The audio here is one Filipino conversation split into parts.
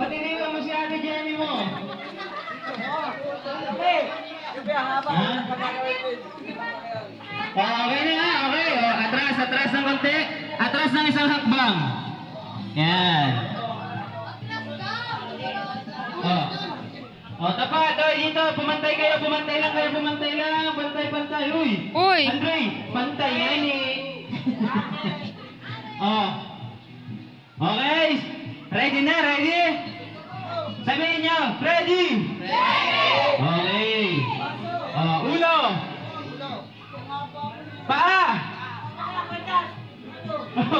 Patingin mo si Ate Jenny mo. Okay na nga, okay. Atras ng konti. Atras ng isang hakbang. Yan. Tapat. Dito, pumantay kayo. Pumantay lang. Pantay. Uy. Andre, pantay yan eh. Okay. Ready na, ready? Sabihin nyo, ready? Okay. Ulo. Paa.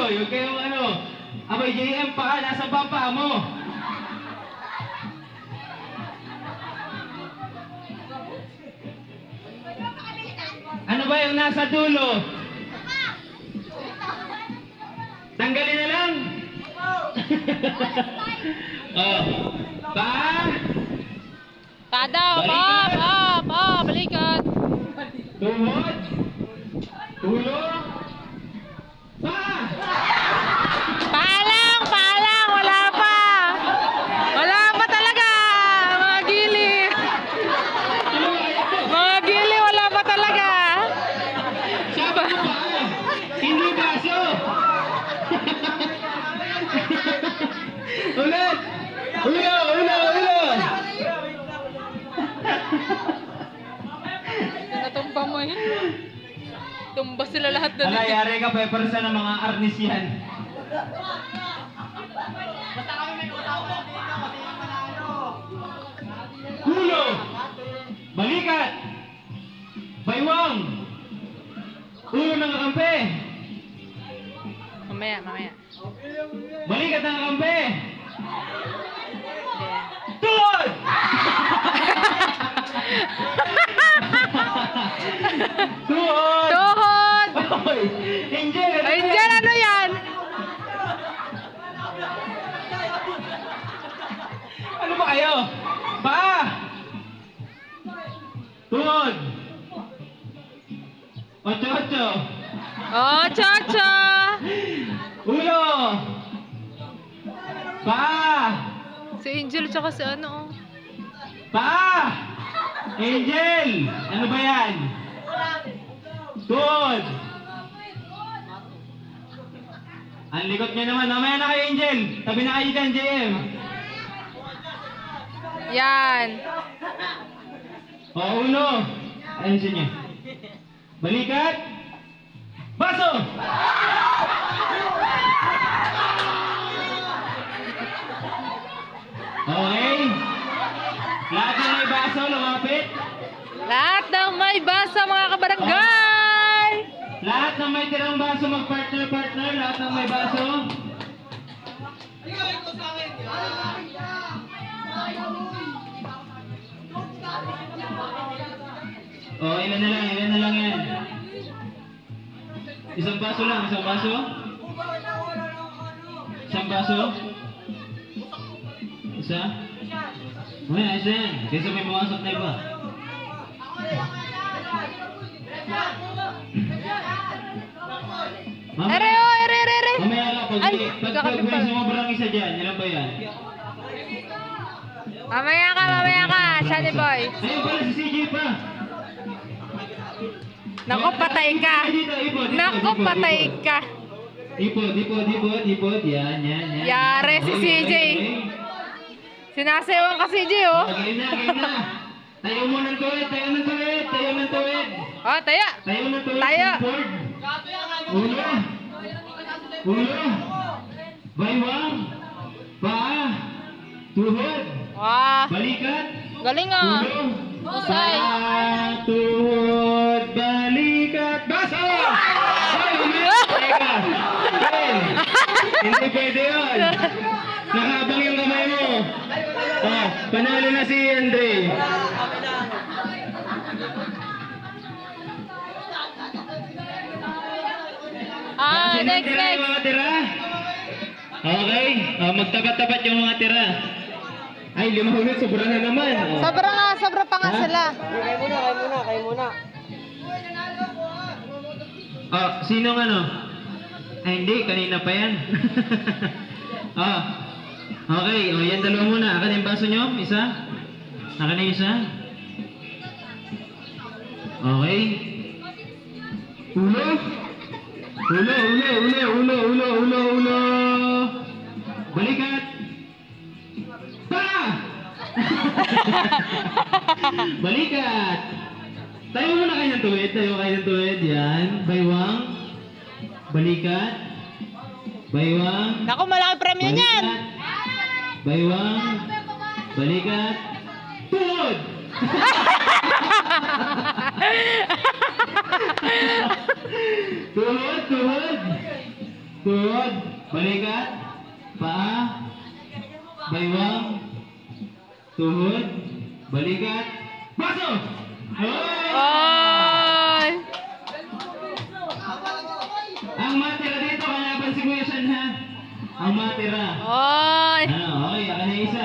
Yung kayong ano. Abay, JM, paa. Nasa ba ang paa mo? Ano ba yung nasa dulo? Tanggalin na lang. Paa. Pa daw, balikat. Tuhod. Ulo. Paa. Palang, wala pa. Wala pa talaga. Mga gili. Wala pa talaga. Sabi mo paa. Hindi baso. Ulit. Ulo. Natumba mo eh. Tumba sila lahat doon. Yari ka, pepersa ng mga arnis yan. Ulo. Balikat. Baywang. Ulo ng kakampi. Mamaya. Balikat ng kakampi. Tuhod. Tuhod! Oy, Angel, Angel, ano yan? Ano ba kayo? Paa! Tuhod! Ocho! Oh, Chacha! Ulo! Paa! Si Angel tsaka si ano. Paa! Angel! Ano ba yan? Tuhod! Ang likot niya naman. Mamaya na kayo, Angel. Tabi na kayo dyan, JM. Yan. Ulo. Ayusin niya. Balikat. Baso! Okay. Lahat ng may baso, lumapit. Lahat ng may basa, mga kabarangay! Lahat ng may tirang baso, mag-partner. Lahat ng may baso. Ilan na lang yan. Isang baso lang, Isang baso? Isa? Ayos na yan. Kaysa may mamasok na iba. Ere! Mamaya ka, Ay, pag may sumabrang isa dyan, ilan ba yan? Mamaya ka, Shani Boy. Ayun pala, si CJ pa. Naku, patay ka. Ipod. Yan. Yare si CJ. Sinasayawan ka CJ, oh. Game na. Tayo mo ng tuwid. Oh, taya. Tayo ng tuwid. Tayo. Ulo. Baywang. Paa. Tuhod. Wah, Balikat. galing ah. Ulo. Usay. Paa. Tuhod. Balikat. Baso! Teka. Hindi pwede yun. Nakahabang yung kamay mo. Panalo na si Andre. Next. Yung mga tira. Okay. Magtapat-tapat yung mga tira. Ay, 5 ulit. Sobra na naman. Sobra pa nga sila. Kayo muna. Sinong ano? Ay, hindi. Kanina pa yan. Okay, o yan dalawa muna. Akin yung baso nyo? Isa? Akin na yung isa? Okay. Ulo? Ulo, ulo, ulo, ulo, ulo, ulo, ulo. Balikat. Pa! Balikat. Tayo muna kayo ng tuwid. Tayo kayo ng tuwid. Yan. Baywang. Balikat. Baywang. Naku, malaki premyo niyan. Baywang. Balikat. Tuhod! Tuhod, tuhod. Tuhod. Balikat. Paa. Baywang. Tuhod. Balikat. Baso! Hoy! Ay! Ang matira dito, kalaban si Kuya San, ha? Ang matira. Ay! Okay, akin na isa.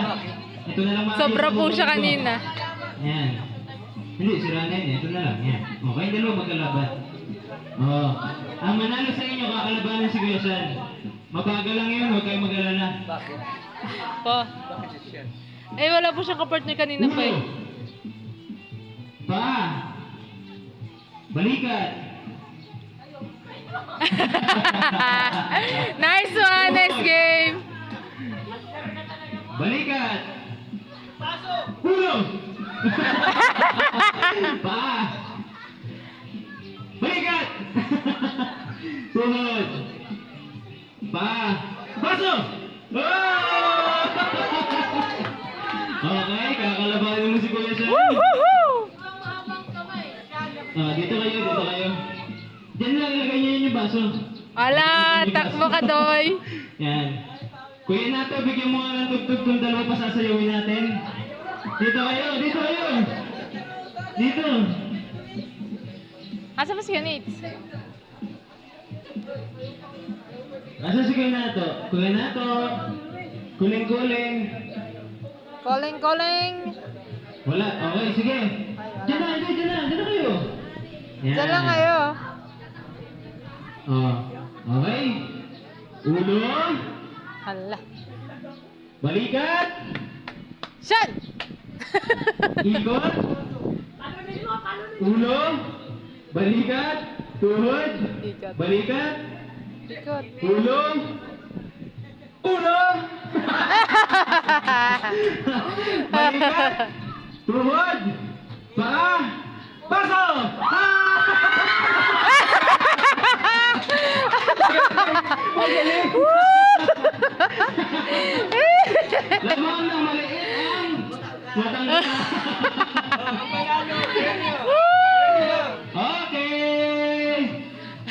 Ito na lang mga Sobra po siya ko. kanina. Yan. Hindi, sira na yun. Ito na lang. Yan. Okay, dalawa magkalaban. Oh. Ang manalo sa inyo, kakalabanan si Kuya San. Mabagal lang yun, huwag kayong mag-alala. Po. Eh, wala po siyang kapartner kanina pa eh. Ulo. Paa. Balikat. Nice one! Nice game! Balikat. Ulo. Paa. Balikat. Tuhod. Paa. Baso. Oh! Okay, kakalabanin mo si Kuya San. Woohoo! Dito kayo, dito kayo. Diyan lang ilagay niyo yung baso. Ala, takbo ka, Doy. Yan. Kuya Nato, bigyan mo nga ng tugtog kung dalawa pa sasayawin natin. Dito kayo, dito kayo. Dito. Asa ba si Kanits? Asa si Kuya Nato? Kuya Nato. Kuling-kuling. Calling. Wala. Okay, sige. Diyan na, diyan na. Diyan na kayo. Yan. Diyan lang kayo. Oh. Okay. Ulo. Hala. Balikat. Shan! Ikot. Ulo. Balikat. Tuhod. Ikot. Balikat. Ikot. Ulo. Ulo. Balikat. Tuhod. Paa. Baso. Lamang ng maliit ang matanggal. Okay.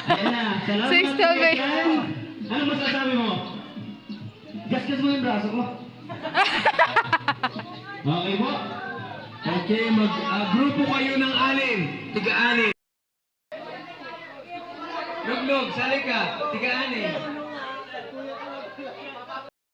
Ayan na. Salamat. Six to Kuya eight. San. Ano masasabi mo? Gasgas mo yung braso ko. Okay po. Okay, mag-grupo kayo ng 6. Tiga-6. Luglog, sali ka. Tiga-6.